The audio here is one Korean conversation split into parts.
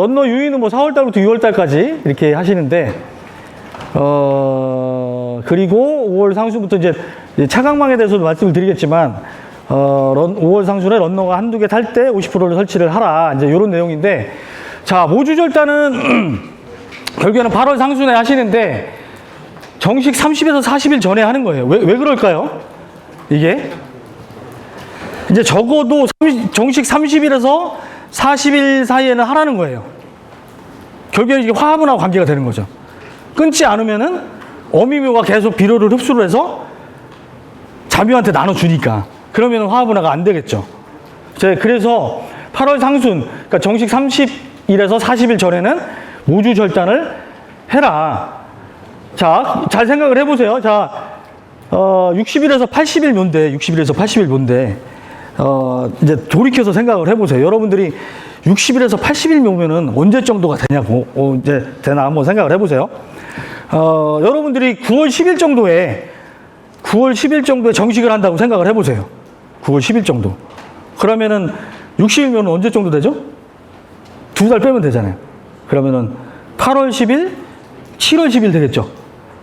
런너 유인은 뭐 4월달부터 6월달까지 이렇게 하시는데, 그리고 5월 상수부터 이제 차광망에 대해서도 말씀을 드리겠지만, 5월 상순에 런너가 한두 개 탈 때 50%를 설치를 하라. 이제 이런 내용인데, 자, 모주절단은 결국에는 8월 상순에 하시는데, 정식 30에서 40일 전에 하는 거예요. 왜 그럴까요? 이게? 이제 적어도 정식 30일에서 40일 사이에는 하라는 거예요. 결국에는 이게 화합은하고 관계가 되는 거죠. 끊지 않으면은 어미묘가 계속 비료를 흡수를 해서 자묘한테 나눠주니까. 그러면 화합은하가 안 되겠죠. 그래서 8월 상순, 그러니까 정식 30일에서 40일 전에는 모주 절단을 해라. 자, 잘 생각을 해보세요. 자, 60일에서 80일 묘인데, 60일에서 80일 묘인데, 이제 돌이켜서 생각을 해보세요. 여러분들이 60일에서 80일 묘면은 언제 정도가 되냐고, 이제 되나 한번 생각을 해보세요. 여러분들이 9월 10일 정도에 정식을 한다고 생각을 해보세요. 9월 10일 정도. 그러면은 60일면은 언제 정도 되죠? 2달 빼면 되잖아요. 그러면은 8월 10일, 7월 10일 되겠죠.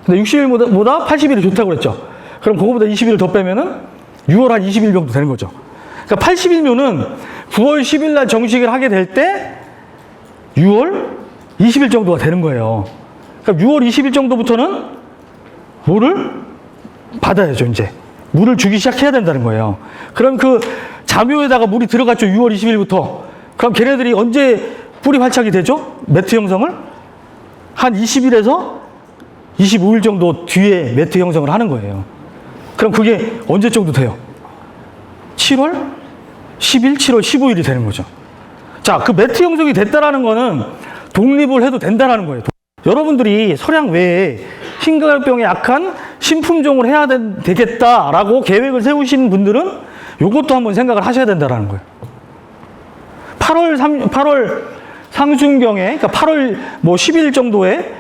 근데 60일보다 80일이 좋다고 그랬죠. 그럼 그거보다 20일 더 빼면은 6월 한 20일 정도 되는 거죠. 그러니까 80일면은 9월 10일 날 정식을 하게 될 때 6월 20일 정도가 되는 거예요. 그러니까 6월 20일 정도부터는 물을 받아야죠, 이제. 물을 주기 시작해야 된다는 거예요. 그럼 그 자묘에다가 물이 들어갔죠, 6월 20일부터. 그럼 걔네들이 언제 뿌리 활착이 되죠? 매트 형성을? 한 20일에서 25일 정도 뒤에 매트 형성을 하는 거예요. 그럼 그게 언제 정도 돼요? 7월 10일, 7월 15일이 되는 거죠. 자, 그 매트 형성이 됐다라는 거는 독립을 해도 된다라는 거예요. 여러분들이 서량 외에 흰가루병에 약한 신품종을 해야 되겠다라고 계획을 세우신 분들은 이것도 한번 생각을 하셔야 된다라는 거예요. 8월 상순경에, 그러니까 8월 뭐 10일 정도에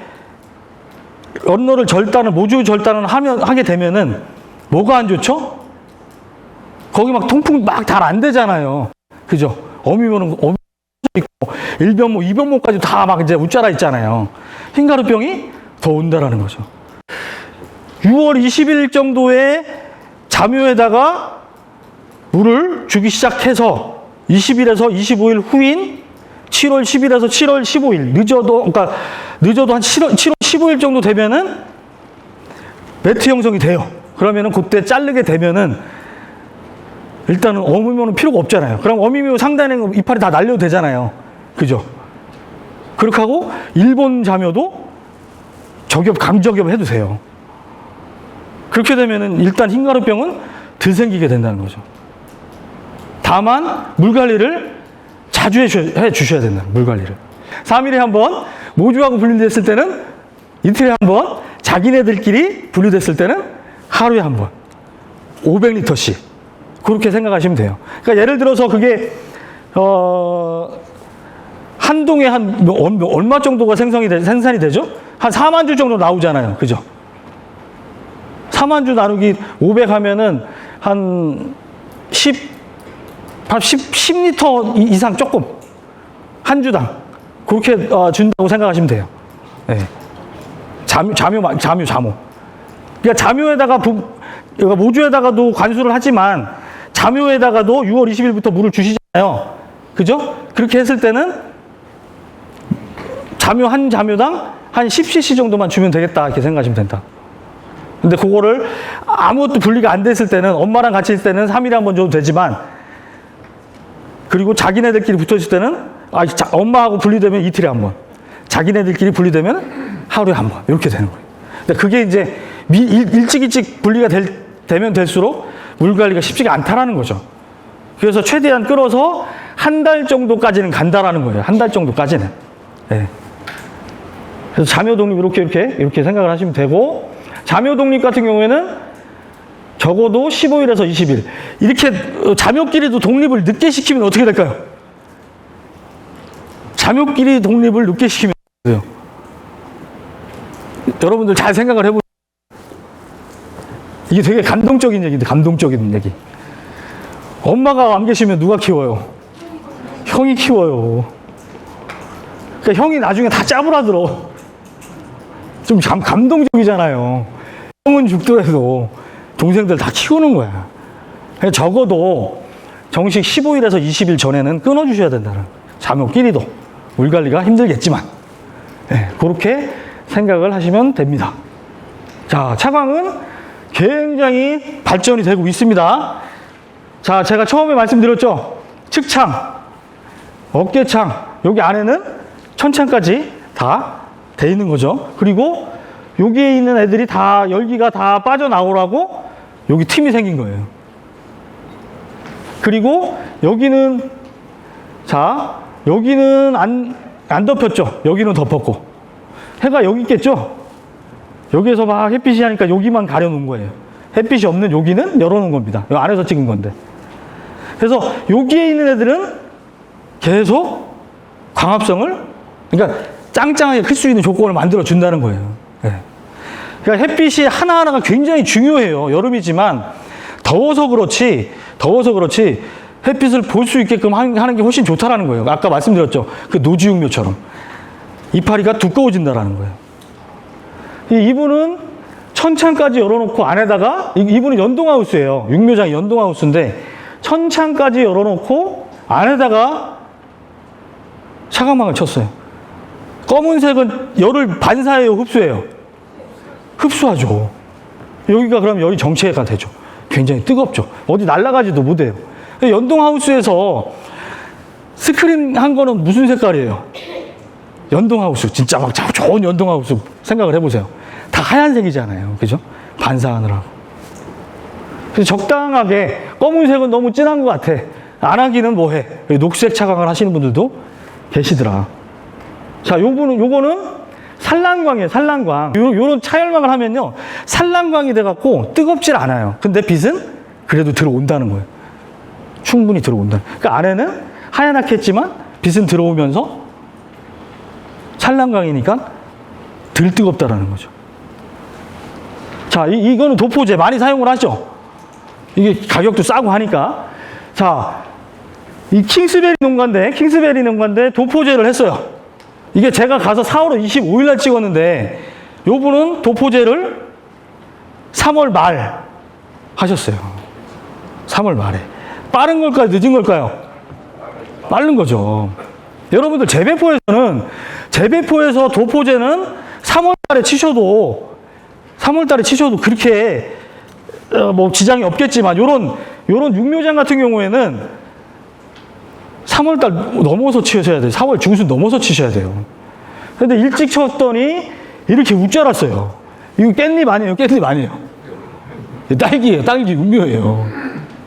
런너를 모주 절단을 하게 되면은 뭐가 안 좋죠? 거기 막 통풍 막 잘 안 되잖아요. 그죠? 어미묘는 있고, 일변모, 이변모까지 다 막 이제 웃자라 있잖아요. 흰가루병이 더 온다라는 거죠. 6월 20일 정도에 자묘에다가 물을 주기 시작해서 20일에서 25일 후인 7월 10일에서 7월 15일, 늦어도 한 7월 15일 정도 되면은 매트 형성이 돼요. 그러면은 그때 자르게 되면은 일단은 어미묘는 필요가 없잖아요. 그럼 어미묘 상단에 이파리 다 날려도 되잖아요. 그죠? 그렇게 하고 일본 자묘도 강저격 해도 돼요. 그렇게 되면은 일단 흰가루병은 덜 생기게 된다는 거죠. 다만 물 관리를 자주 해 주셔야 된다. 물 관리를. 3일에 한 번, 모주하고 분리됐을 때는 이틀에 한 번, 자기네들끼리 분리됐을 때는 하루에 한 번. 500리터씩. 그렇게 생각하시면 돼요. 그러니까 예를 들어서 그게 한 동에 얼마 정도가 생산이 되죠? 한 4만 주 정도 나오잖아요. 그죠? 4만 주 나누기 500 하면은 한 10리터 이상 조금. 한 주당. 그렇게 준다고 생각하시면 돼요. 네. 자묘. 그러니까 자묘에다가, 모주에다가도 관수를 하지만 자묘에다가도 6월 20일부터 물을 주시잖아요. 그죠? 그렇게 했을 때는 한 자묘당 한 10cc 정도만 주면 되겠다. 이렇게 생각하시면 된다. 근데 그거를 아무것도 분리가 안 됐을 때는, 엄마랑 같이 있을 때는 3일에 한 번 줘도 되지만, 그리고 자기네들끼리 붙어 있을 때는, 엄마하고 분리되면 이틀에 한 번, 자기네들끼리 분리되면 하루에 한 번, 이렇게 되는 거예요. 근데 그게 이제 일찍 분리가 되면 될수록 물 관리가 쉽지가 않다라는 거죠. 그래서 최대한 끌어서 한 달 정도까지는 간다라는 거예요. 한 달 정도까지는. 네. 그래서 자묘 독립 이렇게 생각을 하시면 되고, 자묘 독립 같은 경우에는 적어도 15일에서 20일. 이렇게 자묘끼리도 독립을 늦게 시키면 어떻게 될까요? 자묘끼리 독립을 늦게 시키면 돼요. 여러분들 잘 생각을 해보세요. 이게 되게 감동적인 얘기인데, 감동적인 얘기. 엄마가 안 계시면 누가 키워요? 형이 키워요. 그러니까 형이 나중에 다 짜부라들어. 좀 감동적이잖아요. 형은 죽더라도 동생들 다 키우는 거야. 그러니까 적어도 정식 15일에서 20일 전에는 끊어주셔야 된다는. 자녀끼리도 물 관리가 힘들겠지만, 네, 그렇게 생각을 하시면 됩니다. 자, 차광은 굉장히 발전이 되고 있습니다. 자, 제가 처음에 말씀드렸죠. 측창, 어깨창, 여기 안에는 천창까지 다 돼 있는 거죠. 그리고 여기에 있는 애들이 다 열기가 다 빠져나오라고 여기 틈이 생긴 거예요. 그리고 여기는, 자, 여기는 안 덮였죠. 여기는 덮었고. 해가 여기 있겠죠. 여기에서 막 햇빛이 하니까 여기만 가려놓은 거예요. 햇빛이 없는 여기는 열어놓은 겁니다. 여기 안에서 찍은 건데. 그래서 여기에 있는 애들은 계속 광합성을, 그러니까 짱짱하게 클 수 있는 조건을 만들어 준다는 거예요. 네. 그러니까 햇빛이 하나하나가 굉장히 중요해요. 여름이지만 더워서 그렇지 햇빛을 볼 수 있게끔 하는 게 훨씬 좋다라는 거예요. 아까 말씀드렸죠. 그 노지육묘처럼 이파리가 두꺼워진다라는 거예요. 이분은 천창까지 열어놓고 안에다가, 이분은 연동하우스예요. 육묘장이 연동하우스인데 천창까지 열어놓고 안에다가 차광망을 쳤어요. 검은색은 열을 반사해요, 흡수해요? 흡수하죠. 여기가 그럼 열이 정체가 되죠. 굉장히 뜨겁죠. 어디 날아가지도 못해요. 연동하우스에서 스크린 한 거는 무슨 색깔이에요? 연동하우스. 진짜 막 좋은 연동하우스 생각을 해보세요. 다 하얀색이잖아요. 그죠? 반사하느라고. 그래서 적당하게, 검은색은 너무 진한 것 같아. 안 하기는 뭐해. 녹색 차광을 하시는 분들도 계시더라. 자, 요거는 산란광이에요, 산란광. 요런 차열망을 하면요, 산란광이 돼갖고 뜨겁질 않아요. 근데 빛은 그래도 들어온다는 거예요. 충분히 들어온다. 그러니까 안에는 하얀하게 했지만 빛은 들어오면서 산란광이니까 덜 뜨겁다라는 거죠. 자, 이거는 도포제 많이 사용을 하죠. 이게 가격도 싸고 하니까. 자, 이 킹스베리 농가인데 도포제를 했어요. 이게 제가 가서 4월 25일 날 찍었는데 요분은 도포제를 3월 말 하셨어요. 3월 말에. 빠른 걸까요? 늦은 걸까요? 빠른 거죠. 여러분들 재배포에서 도포제는 3월 달에 치셔도 그렇게 뭐 지장이 없겠지만 요런 육묘장 같은 경우에는 3월달 넘어서 치셔야 돼요. 4월 중순 넘어서 치셔야 돼요. 근데 일찍 쳤더니 이렇게 웃자랐어요. 이거 깻잎 아니에요. 깻잎 아니에요. 딸기예요. 딸기 육묘예요.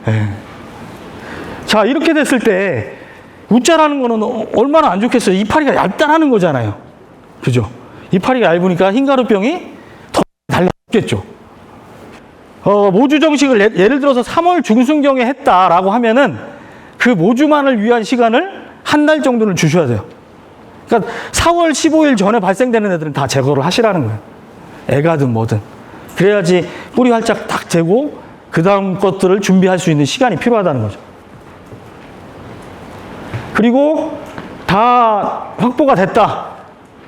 네. 자, 이렇게 됐을 때 웃자라는 거는 얼마나 안 좋겠어요. 이파리가 얇다라는 거잖아요. 그죠? 이파리가 얇으니까 흰가루병이 더 달라붙겠죠. 모주 정식을 예를 들어서 3월 중순경에 했다라고 하면은 그 모주만을 위한 시간을 한 달 정도는 주셔야 돼요. 그러니까 4월 15일 전에 발생되는 애들은 다 제거를 하시라는 거예요. 애가든 뭐든. 그래야지 뿌리 활짝 딱 재고 그 다음 것들을 준비할 수 있는 시간이 필요하다는 거죠. 그리고 다 확보가 됐다.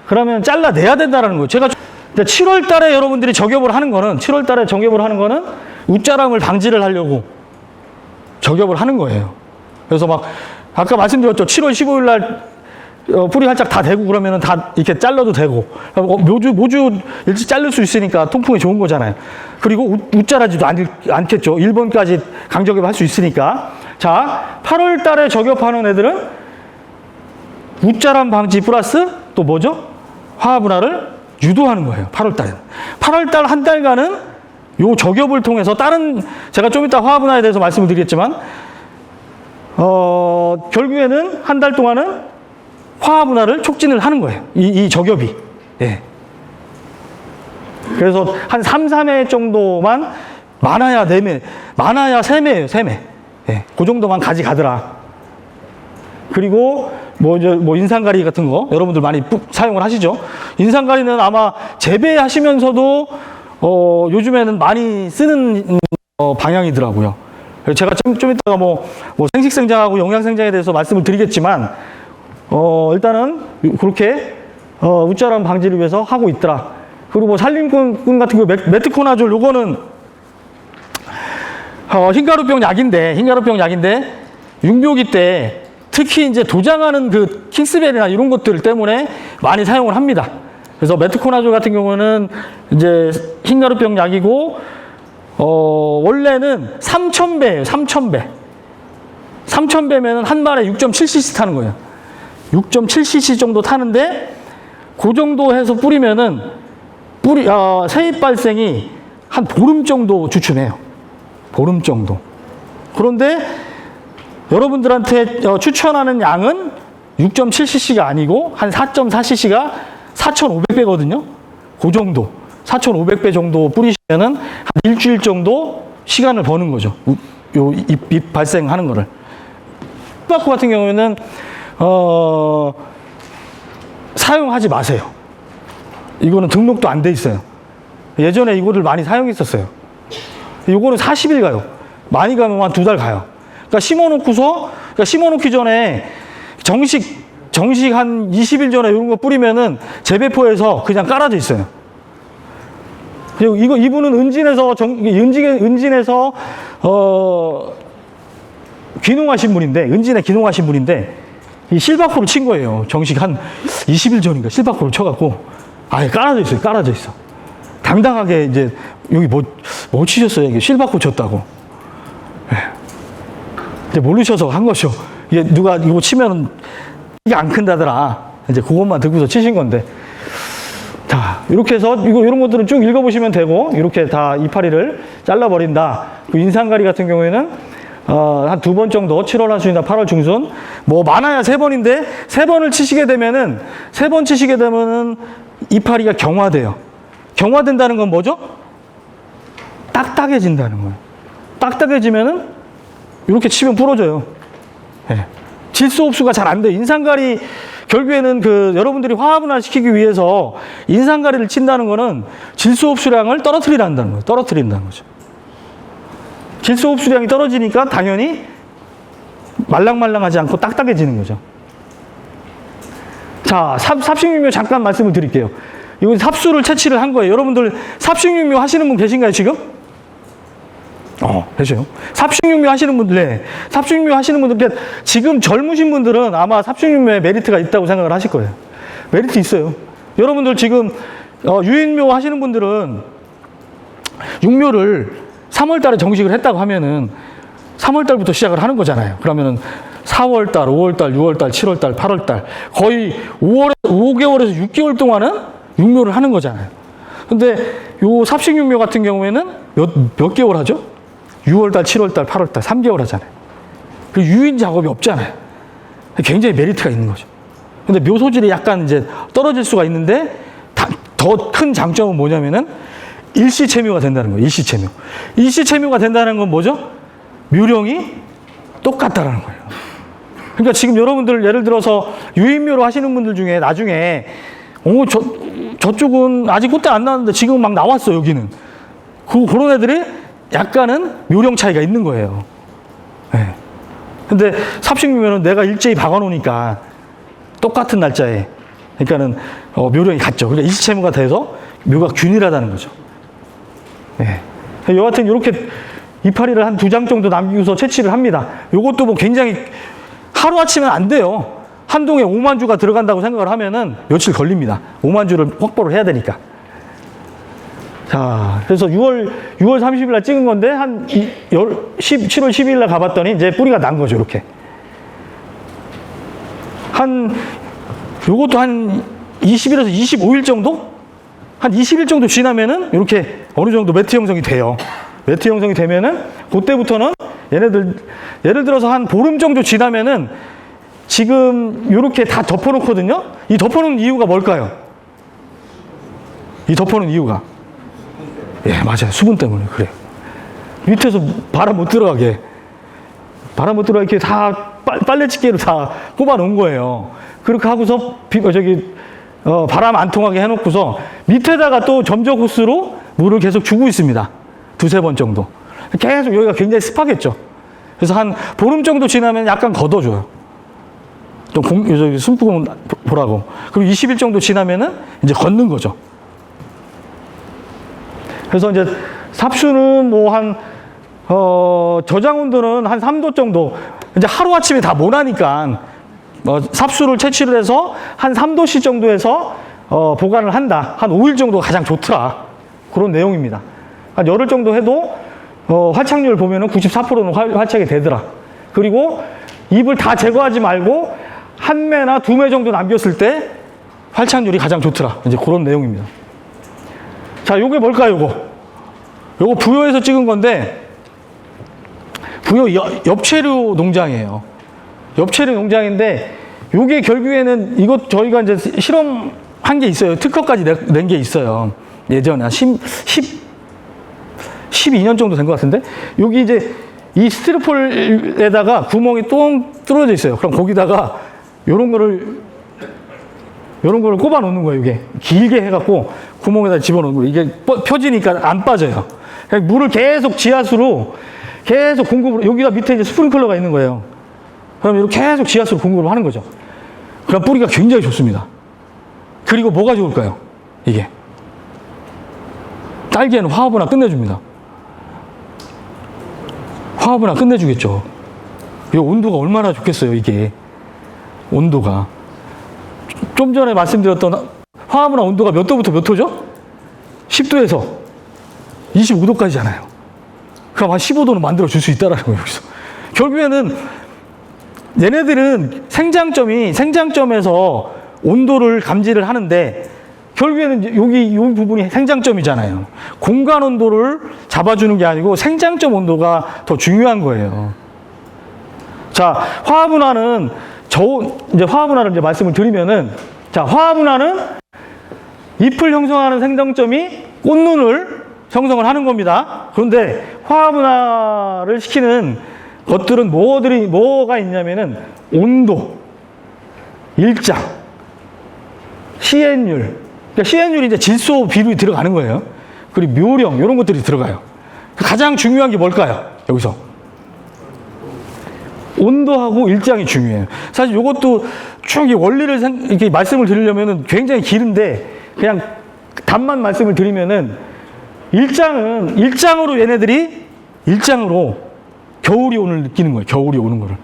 그러면 잘라내야 된다는 거예요. 제가 7월 달에 여러분들이 저격을 하는 거는, 7월 달에 저격을 하는 거는 웃자람을 방지를 하려고 저격을 하는 거예요. 그래서 막 아까 말씀드렸죠. 7월 15일 날 뿌리 활짝 다 되고 그러면은 다 이렇게 잘라도 되고, 모주 일찍 자를 수 있으니까 통풍에 좋은 거잖아요. 그리고 웃자라지도 않겠죠. 1번까지 강저격을 할 수 있으니까. 자, 8월 달에 저격하는 애들은 웃자람 방지 플러스 또 뭐죠? 화합분할을 유도하는 거예요. 8월 달에는. 8월 달 한 달간은 요 저격을 통해서 다른, 제가 좀 이따 화합분할에 대해서 말씀을 드리겠지만 결국에는 한 달 동안은 화합분할을 촉진을 하는 거예요. 이 저격이. 예. 그래서 한 3, 4매 정도만, 많아야 4매, 많아야 3매예요, 3매. 예. 그 정도만 가져가더라. 그리고 뭐 인상가리 같은 거 여러분들 많이 사용을 하시죠. 인상가리는 아마 재배하시면서도 요즘에는 많이 쓰는 방향이더라고요. 제가 좀 이따가 뭐 생식생장하고 영양생장에 대해서 말씀을 드리겠지만, 일단은 그렇게 웃자람 방지를 위해서 하고 있더라. 그리고 뭐 살림꾼 같은 경우 메트코나졸 요거는 흰가루병 약인데 융묘기 때 특히 이제 도장하는 그 킹스벨이나 이런 것들 때문에 많이 사용을 합니다. 그래서 메트코나졸 같은 경우는 이제 흰가루병 약이고 원래는 3,000배예요. 3,000배. 3,000배면은 한 발에 6.7cc 타는 거예요. 6.7cc 정도 타는데 그 정도 해서 뿌리면은 세입 발생이 한 보름 정도 주춤해요. 보름 정도. 그런데 여러분들한테 추천하는 양은 6.7cc가 아니고 한 4.4cc가 4,500배거든요. 그 정도. 4,500배 정도 뿌리시면은 한 일주일 정도 시간을 버는 거죠. 요 잎 발생하는 거를. 수박고 같은 경우에는 사용하지 마세요. 이거는 등록도 안 돼 있어요. 예전에 이거를 많이 사용했었어요. 이거는 40일 가요. 많이 가면 한 2달 가요. 그러니까 심어놓기 전에 정식 한 20일 전에 이런 거 뿌리면은 재배포에서 그냥 깔아져 있어요. 그리고 이분은 은진에서 귀농하신 분인데, 은진에 귀농하신 분인데, 이 실바코를 친 거예요. 정식 한 20일 전인가 실바코를 쳐갖고, 아예 깔아져 있어요. 깔아져 있어. 당당하게 이제, 여기 뭐 치셨어요? 이게 실바코 쳤다고. 네. 이제 모르셔서 한 거죠. 이게 누가 이거 치면은 이게 안 큰다더라. 이제 그것만 듣고서 치신 건데. 자, 이렇게 해서 이런 것들은 쭉 읽어보시면 되고, 이렇게 다 이파리를 잘라버린다. 그 인상가리 같은 경우에는 한 2번 정도, 7월 하순이나 8월 중순, 뭐 많아야 3번인데 3번을 치시게 되면은 3번 치시게 되면은 이파리가 경화돼요. 경화된다는 건 뭐죠? 딱딱해진다는 거예요. 딱딱해지면은 이렇게 치면 부러져요. 네. 질소 흡수가 잘 안 돼요. 인상가리 결국에는 여러분들이 화합을 시키기 위해서 인상가리를 친다는 거는 질소 흡수량을 떨어뜨린다는 거예요. 떨어뜨린다는 거죠. 질소 흡수량이 떨어지니까 당연히 말랑말랑하지 않고 딱딱해지는 거죠. 자, 삽식육묘 잠깐 말씀을 드릴게요. 이거 삽수를 채취를 한 거예요. 여러분들 삽식육묘 하시는 분 계신가요, 지금? 계세요. 삽식육묘 하시는 분들, 네. 삽식육묘 하시는 분들, 지금 젊으신 분들은 아마 삽식육묘에 메리트가 있다고 생각을 하실 거예요. 메리트 있어요. 여러분들 지금 유인묘 하시는 분들은 육묘를 3월 달에 정식을 했다고 하면은 3월 달부터 시작을 하는 거잖아요. 그러면은 4월 달, 5월 달, 6월 달, 7월 달, 8월 달 거의 5개월에서 6개월 동안은 육묘를 하는 거잖아요. 근데 요 삽식육묘 같은 경우에는 몇 개월 하죠? 6월 달, 7월 달, 8월 달 3개월 하잖아요. 그 유인 작업이 없잖아요. 굉장히 메리트가 있는 거죠. 근데 묘 소질이 약간 이제 떨어질 수가 있는데 더 큰 장점은 뭐냐면은 일시체묘가 된다는 거예요. 일시체묘. 일시체묘가 된다는 건 뭐죠? 묘령이 똑같다라는 거예요. 그러니까 지금 여러분들 예를 들어서 유인묘로 하시는 분들 중에 나중에 저쪽은 아직 꽃대 안 나왔는데 지금 막 나왔어 여기는. 그런 애들이 약간은 묘령 차이가 있는 거예요. 네. 근데 삽식묘는 내가 일제히 박아놓으니까 똑같은 날짜에 그러니까는 묘령이 같죠. 그러니까 일시체묘가 돼서 묘가 균일하다는 거죠. 네. 여하튼 이렇게 이파리를 한 2장 정도 남기고서 채취를 합니다. 요것도 뭐 굉장히 하루아침엔 안 돼요. 한 동에 5만 주가 들어간다고 생각을 하면은 며칠 걸립니다. 5만 주를 확보를 해야 되니까. 자, 그래서 6월 30일 날 찍은 건데 한 7월 12일 날 가봤더니 이제 뿌리가 난 거죠, 이렇게. 요것도 한 20일에서 25일 정도? 한 20일 정도 지나면은 이렇게 어느 정도 매트 형성이 돼요. 매트 형성이 되면은 그때부터는 얘네들 예를 들어서 한 보름 정도 지나면은 지금 이렇게 다 덮어놓거든요. 이 덮어놓은 이유가 뭘까요? 이 덮어놓은 이유가 예, 맞아요. 수분 때문에 그래요. 밑에서 바람 못 들어가게 이렇게 다 빨래집게로 다 꼽아 놓은 거예요. 그렇게 하고서 바람 안 통하게 해놓고서 밑에다가 또 점적 호스로 물을 계속 주고 있습니다. 2-3번 정도. 계속 여기가 굉장히 습하겠죠. 그래서 한 보름 정도 지나면 약간 걷어줘요. 좀 저기 숨구멍 보라고. 그리고 20일 정도 지나면은 이제 걷는 거죠. 그래서 이제 삽수는 뭐 저장 온도는 한 3도 정도. 이제 하루아침에 다 못 하니까 삽수를 채취를 해서 한 3도씨 정도에서 보관을 한다. 한 5일 정도가 가장 좋더라. 그런 내용입니다. 한 열흘 정도 해도 활착률 보면은 94%는 활착이 되더라. 그리고 잎을 다 제거하지 말고 한 매나 두 매 정도 남겼을 때 활착률이 가장 좋더라. 이제 그런 내용입니다. 자, 요게 뭘까요, 요거 부여에서 찍은 건데, 부여 엽채류 농장이에요. 엽채류 농장인데, 요게 결국에는 이것 저희가 이제 실험한 게 있어요. 특허까지 낸 게 있어요. 예전에 한 12년 정도 된 것 같은데, 여기 이제 이 스티로폴에다가 구멍이 똥 뚫어져 있어요. 그럼 거기다가 요런 거를 꼽아 놓는 거예요. 이게 길게 해갖고 구멍에다 집어넣는 거예요. 이게 펴지니까 안 빠져요. 그러니까 물을 계속 지하수로 계속 공급을, 여기가 밑에 이제 스프링클러가 있는 거예요. 그럼 이렇게 계속 지하수로 공급을 하는 거죠. 그럼 뿌리가 굉장히 좋습니다. 그리고 뭐가 좋을까요? 이게 딸기에는 화합은화 끝내줍니다. 화합은화 끝내주겠죠. 이 온도가 얼마나 좋겠어요, 이게. 온도가. 좀 전에 말씀드렸던 화합은화 온도가 몇 도부터 몇 도죠? 10도에서 25도까지잖아요. 그럼 한 15도는 만들어줄 수 있다는 거예요, 여기서. 결국에는 얘네들은 생장점에서 온도를 감지를 하는데, 결국에는 여기 이 부분이 생장점이잖아요. 공간 온도를 잡아주는 게 아니고 생장점 온도가 더 중요한 거예요. 자, 화합은화는 이제 화합은화를 이제 말씀을 드리면은, 자, 화합은화는 잎을 형성하는 생장점이 꽃눈을 형성을 하는 겁니다. 그런데 화합은화를 시키는 것들은 뭐가 있냐면은 온도, 일장, 시엔율. 그러니까 시엔율이 이제 질소 비율이 들어가는 거예요. 그리고 묘령, 이런 것들이 들어가요. 가장 중요한 게 뭘까요? 여기서. 온도하고 일장이 중요해요. 사실 이것도 쭉 이 원리를 이렇게 말씀을 드리려면은 굉장히 길은데, 그냥 답만 말씀을 드리면은, 일장으로 얘네들이, 겨울이 오는 느끼는 거예요. 겨울이 오는 거를.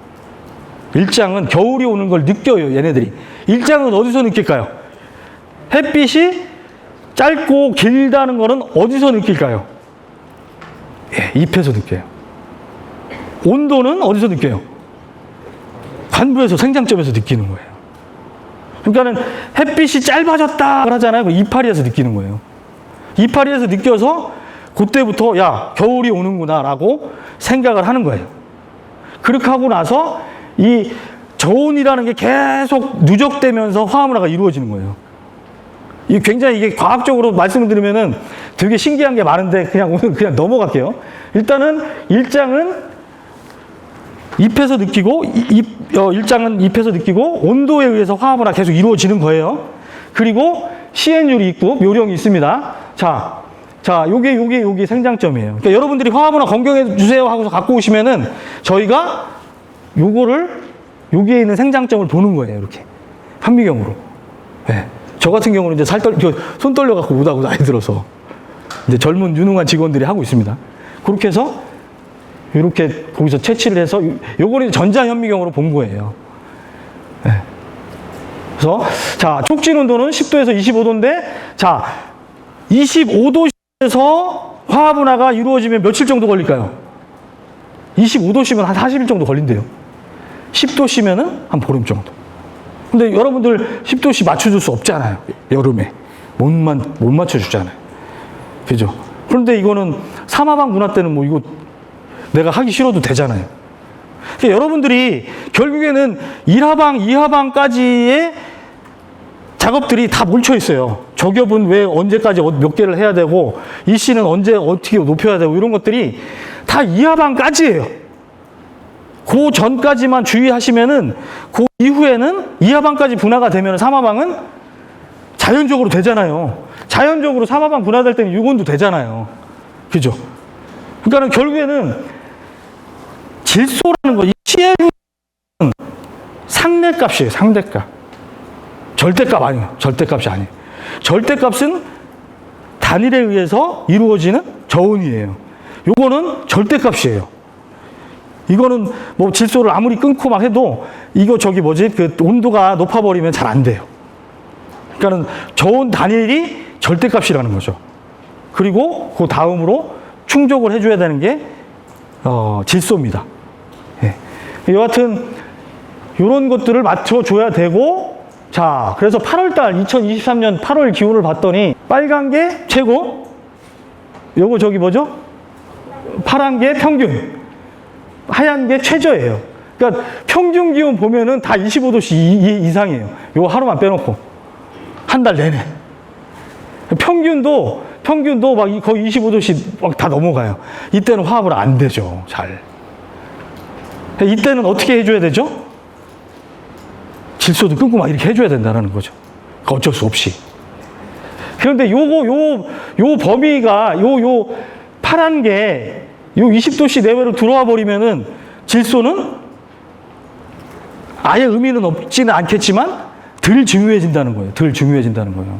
일장은 겨울이 오는 걸 느껴요, 얘네들이. 일장은 어디서 느낄까요? 햇빛이 짧고 길다는 거는 어디서 느낄까요? 예, 잎에서 느껴요. 온도는 어디서 느껴요? 관부에서, 생장점에서 느끼는 거예요. 그러니까는 햇빛이 짧아졌다 하잖아요. 이파리에서 느끼는 거예요. 이파리에서 느껴서 그때부터 야, 겨울이 오는구나 라고 생각을 하는 거예요. 그렇게 하고 나서 이 저온이라는 게 계속 누적되면서 화합은화가 이루어지는 거예요. 굉장히 이게 과학적으로 말씀을 드리면은 되게 신기한 게 많은데 그냥 오늘 그냥 넘어갈게요. 일단은 일장은 잎에서 느끼고, 일장은 잎에서 느끼고, 온도에 의해서 화합은화 계속 이루어지는 거예요. 그리고 시엔율이 있고 묘령이 있습니다. 자, 요게 생장점이에요. 그러니까 여러분들이 화합은화 검경해 주세요 하고서 갖고 오시면은 저희가 여기에 있는 생장점을 보는 거예요. 이렇게 현미경으로. 네. 저 같은 경우는 이제 손 떨려 갖고 오다고 나이 들어서 이제 젊은 유능한 직원들이 하고 있습니다. 그렇게 해서 이렇게 거기서 채취를 해서 요거는 전자 현미경으로 본 거예요. 네. 그래서 자, 촉진 온도는 10도에서 25도인데, 자, 25도에서 화합은화가 이루어지면 며칠 정도 걸릴까요? 25도씨면 한 40일 정도 걸린대요. 10도씨면은 한 보름 정도. 근데 여러분들 10도씨 맞춰줄 수 없잖아요. 여름에. 못 맞춰주잖아요. 그죠? 그런데 이거는 사마방 문화 때는 뭐 이거 내가 하기 싫어도 되잖아요. 그러니까 여러분들이 결국에는 1하방, 2하방까지의 작업들이 다 몰쳐 있어요. 저겹은 왜 언제까지 몇 개를 해야 되고, 이 씨는 언제 어떻게 높여야 되고, 이런 것들이 다 2하방까지예요. 그 전까지만 주의하시면은 그 이후에는 2하방까지 분화가 되면 3하방은 자연적으로 되잖아요. 자연적으로 3하방 분화될 때는 6온도 되잖아요. 그죠? 그러니까 결국에는 질소라는 거, 이 시에는 상대값이에요. 상대값. 절대값 아니에요. 절대값이 아니에요. 절대값은 단일에 의해서 이루어지는 저온이에요. 요거는 절대값이에요. 이거는 뭐 질소를 아무리 끊고 막 해도 이거 그 온도가 높아버리면 잘 안 돼요. 그러니까는 저온 단일이 절대값이라는 거죠. 그리고 그 다음으로 충족을 해줘야 되는 게 질소입니다. 예. 여하튼 이런 것들을 맞춰줘야 되고, 자, 그래서 8월달 2023년 8월 기온을 봤더니 빨간 게 최고, 요거 뭐죠? 파란 게 평균, 하얀 게 최저예요. 그러니까 평균 기온 보면은 다 25도씨 이상이에요. 요거 하루만 빼놓고 한 달 내내. 평균도 막 거의 25도씨 막 다 넘어가요. 이때는 화합을 안 되죠, 잘. 이때는 어떻게 해줘야 되죠? 질소도 끊고 막 이렇게 해줘야 된다는 거죠. 어쩔 수 없이. 그런데 요 범위가, 파란 게, 20도씨 내외로 들어와 버리면은 질소는 아예 의미는 없지는 않겠지만 덜 중요해진다는 거예요. 덜 중요해진다는 거예요.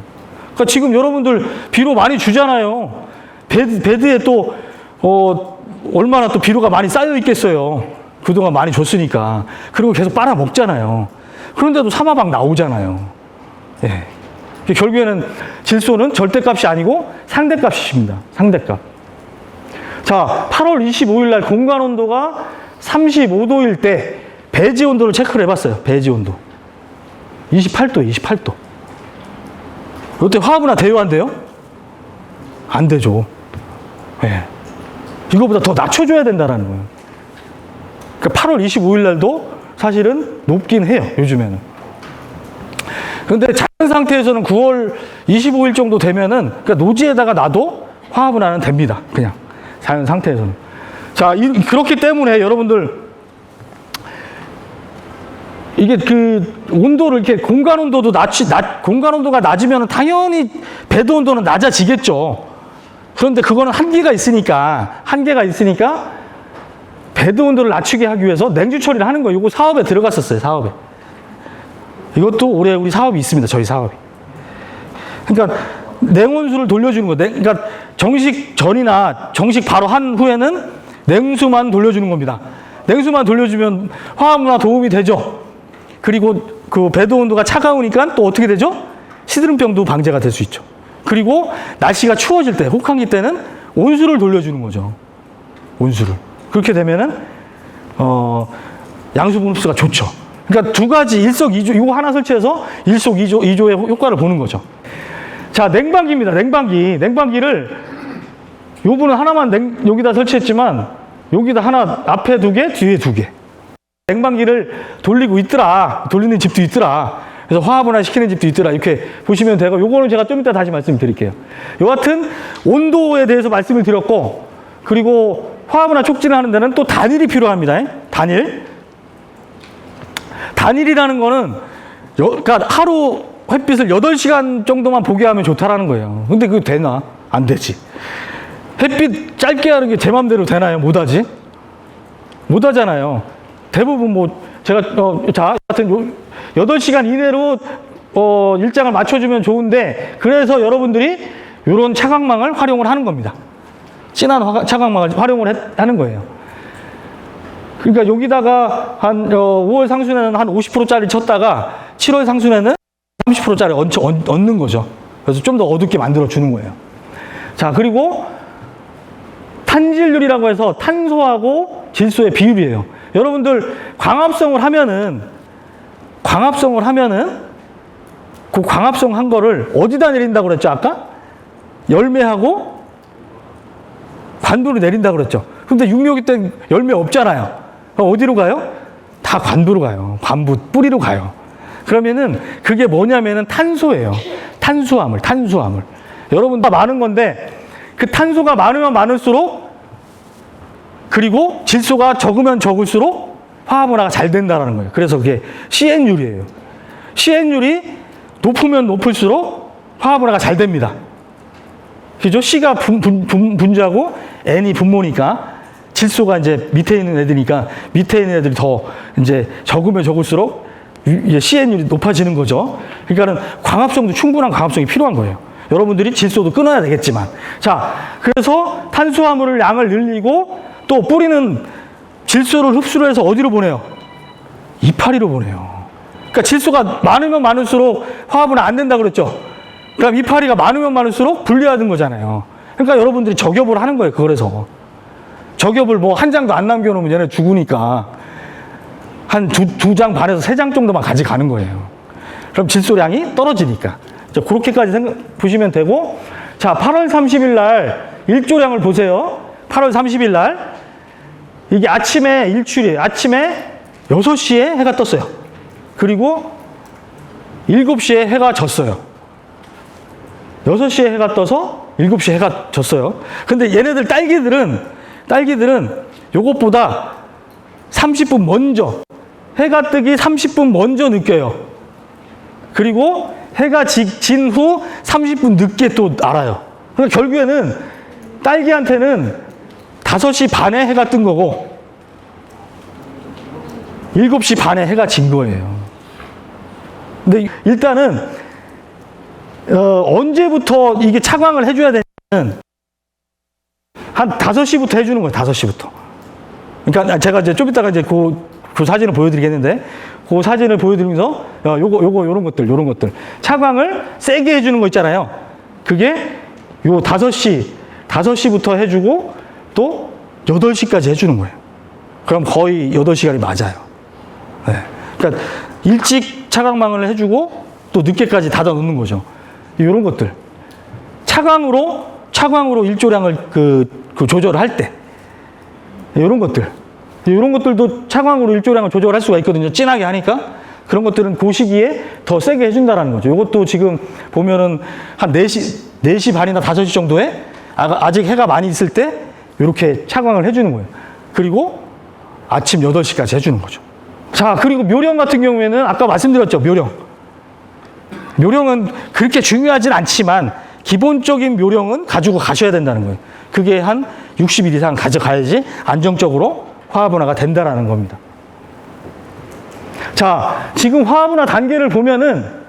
그러니까 지금 여러분들 비료 많이 주잖아요. 배드에 또, 얼마나 또 비료가 많이 쌓여 있겠어요. 그동안 많이 줬으니까. 그리고 계속 빨아먹잖아요. 그런데도 사마박 나오잖아요. 예. 결국에는 질소는 절대값이 아니고 상대값이십니다. 상대값. 자, 8월 25일 날 공간 온도가 35도일 때 배지 온도를 체크를 해봤어요. 배지 온도. 28도. 이때 화합이나 돼요, 안 돼요? 안 되죠. 예. 이거보다 더 낮춰줘야 된다는 거예요. 그러니까 8월 25일 날도 사실은 높긴 해요, 요즘에는. 그런데 자연 상태에서는 9월 25일 정도 되면은, 그러니까 노지에다가 놔도 화합은안은 됩니다. 그냥. 자연 상태에서는. 자, 그렇기 때문에 여러분들, 이게 온도를 이렇게 공간 온도도 공간 온도가 낮으면 당연히 배드 온도는 낮아지겠죠. 그런데 그거는 한계가 있으니까 배드 온도를 낮추게 하기 위해서 냉주 처리를 하는 거예요. 이거 사업에 들어갔었어요, 사업에. 이것도 올해 우리 사업이 있습니다, 저희 사업이. 그러니까 냉온수를 돌려주는 거. 그러니까 정식 전이나 정식 바로 한 후에는 냉수만 돌려주는 겁니다. 냉수만 돌려주면 화합문화 도움이 되죠. 그리고 그 배드 온도가 차가우니까 또 어떻게 되죠? 시드름병도 방제가 될 수 있죠. 그리고 날씨가 추워질 때, 혹한기 때는 온수를 돌려주는 거죠. 온수를. 그렇게 되면은 양수분 흡수가 좋죠. 그러니까 두 가지 일석이조, 이거 하나 설치해서 일석이조의 효과를 보는 거죠. 자, 냉방기입니다. 냉방기를 요분은 하나만 여기다 설치했지만 여기다 하나 앞에 2개, 뒤에 2개. 냉방기를 돌리는 집도 있더라. 그래서 화합을 시키는 집도 있더라. 이렇게 보시면 되고, 요거는 제가 좀 이따 다시 말씀드릴게요. 여하튼 온도에 대해서 말씀을 드렸고, 그리고 화합이나 촉진을 하는 데는 또 단일이 필요합니다. 단일이라는 거는 그러니까 하루 햇빛을 8시간 정도만 보게 하면 좋다라는 거예요. 근데 그거 되나? 안 되지. 햇빛 짧게 하는 게 제 맘대로 되나요? 못하지? 못하잖아요. 대부분 제가 하여튼 8시간 이내로 일정을 맞춰주면 좋은데, 그래서 여러분들이 이런 차광망을 활용을 하는 겁니다. 진한 차광망을 활용을 하는 거예요. 그러니까 여기다가 한 5월 상순에는 한 50%짜리 쳤다가 7월 상순에는 30%짜리 얹는 거죠. 그래서 좀 더 어둡게 만들어 주는 거예요. 자, 그리고 탄질률이라고 해서 탄소하고 질소의 비율이에요. 여러분들 광합성을 하면은 그 광합성 한 거를 어디다 내린다고 그랬죠, 아까? 열매하고 관부로 내린다고 그랬죠. 근데 육묘기 때 열매 없잖아요. 그럼 어디로 가요? 다 관부로 가요. 관부, 뿌리로 가요. 그러면은 그게 뭐냐면은 탄소예요. 탄수화물. 여러분 다 많은 건데, 그 탄소가 많으면 많을수록, 그리고 질소가 적으면 적을수록 화합문화가 잘 된다는 거예요. 그래서 그게 CN율이에요. CN율이 높으면 높을수록 화합문화가 잘 됩니다. 그죠? C가 분자고 N이 분모니까, 질소가 이제 밑에 있는 애들이니까 밑에 있는 애들이 더 이제 적으면 적을수록 CN율이 높아지는 거죠. 그러니까는 광합성도 충분한 광합성이 필요한 거예요. 여러분들이 질소도 끊어야 되겠지만. 자, 그래서 탄수화물을 양을 늘리고 또 뿌리는 질소를 흡수를 해서 어디로 보내요? 이파리로 보내요. 그러니까 질소가 많으면 많을수록 화합은 안 된다고 그랬죠. 그럼 이파리가 많으면 많을수록 분리하는 거잖아요. 그러니까 여러분들이 저격을 하는 거예요. 그래서 저격을 뭐 한 장도 안 남겨놓으면 얘네 죽으니까 한 두 장 반에서 세 장 정도만 가져가는 거예요. 그럼 질소량이 떨어지니까. 자, 그렇게까지 보시면 되고, 자, 8월 30일 날 일조량을 보세요. 8월 30일 날 이게 아침에 일출이에요. 아침에 6시에 해가 떴어요. 그리고 7시에 해가 졌어요. 6시에 해가 떠서 7시에 해가 졌어요. 근데 얘네들 딸기들은 요것보다 30분 먼저, 해가 뜨기 30분 먼저 느껴요. 그리고 해가 진 후 30분 늦게 또 알아요. 그러니까 결국에는 딸기한테는 5시 반에 해가 뜬 거고 7시 반에 해가 진 거예요. 근데 일단은 언제부터 이게 차광을 해줘야 되냐면 한 5시부터 해주는 거예요. 5시부터. 그러니까 제가 이제 좀 이따가 이제 그 사진을 보여드리겠는데, 그 사진을 보여드리면서 요런 것들 차광을 세게 해주는 거 있잖아요. 그게 요 5시부터 해주고 또 8시까지 해주는 거예요. 그럼 거의 8시간이 맞아요. 네. 그러니까 일찍 차광망을 해주고 또 늦게까지 닫아 놓는 거죠. 이런 것들 차광으로 일조량을 조절을 할 때 이런 것들도 차광으로 일조량을 조절할 수가 있거든요. 진하게 하니까. 그런 것들은 그 시기에 더 세게 해준다는 거죠. 이것도 지금 보면은 한 4시 반이나 5시 정도에 아직 해가 많이 있을 때 이렇게 차광을 해주는 거예요. 그리고 아침 8시까지 해주는 거죠. 자, 그리고 묘령 같은 경우에는 아까 말씀드렸죠. 묘령은 그렇게 중요하진 않지만 기본적인 묘령은 가지고 가셔야 된다는 거예요. 그게 한 60일 이상 가져가야지 안정적으로 화합분화가 된다라는 겁니다. 자, 지금 화합분화 단계를 보면은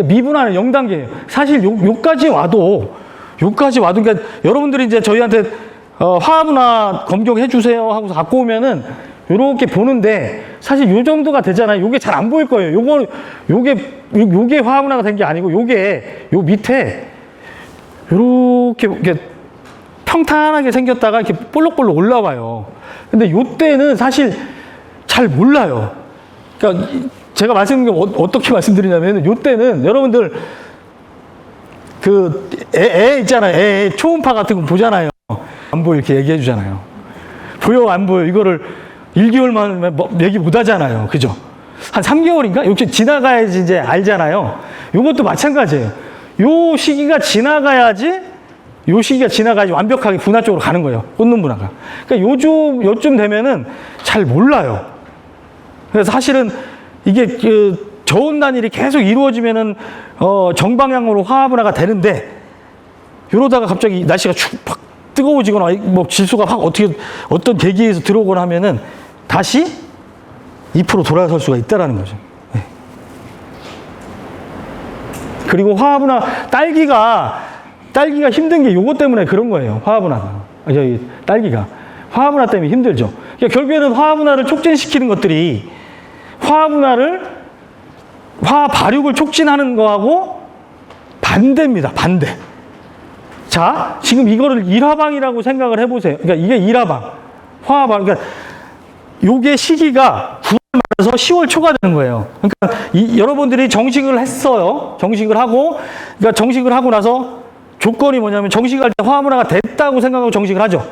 미분화는 0단계예요. 사실 요까지 와도 그러니까 여러분들이 이제 저희한테 화합분화 검경해 주세요 하고서 갖고 오면은 요렇게 보는데 사실 요 정도가 되잖아요. 요게 잘 안 보일 거예요. 요게 화합분화가 된 게 아니고 요 밑에 요렇게 평탄하게 생겼다가 이렇게 볼록볼록 올라와요. 근데 요때는 사실 잘 몰라요. 그러니까 제가 어떻게 말씀드리냐면 요때는 여러분들 애 있잖아요. 애 초음파 같은 거 보잖아요. 안 보여 이렇게 얘기해 주잖아요. 보여 안 보여 이거를 1개월만 얘기 못 하잖아요. 그죠? 한 3개월인가? 이렇게 지나가야지 이제 알잖아요. 요것도 마찬가지예요. 요 시기가 지나가야지 완벽하게 분화 쪽으로 가는 거예요. 꽂는 분화가. 그러니까 요쯤 되면은 잘 몰라요. 그래서 사실은 이게 저온 단일이 계속 이루어지면은 정방향으로 화합분화가 되는데 이러다가 갑자기 날씨가 팍 뜨거워지거나 뭐 질소가 확 어떤 계기에서 들어오거나 하면은 다시 2% 돌아설 수가 있다라는 거죠. 네. 그리고 화합분화 딸기가 힘든 게 요거 때문에 그런 거예요. 화합분화가. 딸기가 화합분화 때문에 힘들죠. 그러니까 결국에는 화합분화를 촉진시키는 것들이 화학 발육을 촉진하는 거하고 반대입니다. 반대. 자, 지금 이거를 일화방이라고 생각을 해보세요. 그러니까 이게 일화방, 화합방. 그러니까 요게 시기가 9월 말에서 10월 초가 되는 거예요. 그러니까 여러분들이 정식을 했어요. 정식을 하고 나서 조건이 뭐냐면 정식할 때 화합분화가 됐다고 생각하고 정식을 하죠.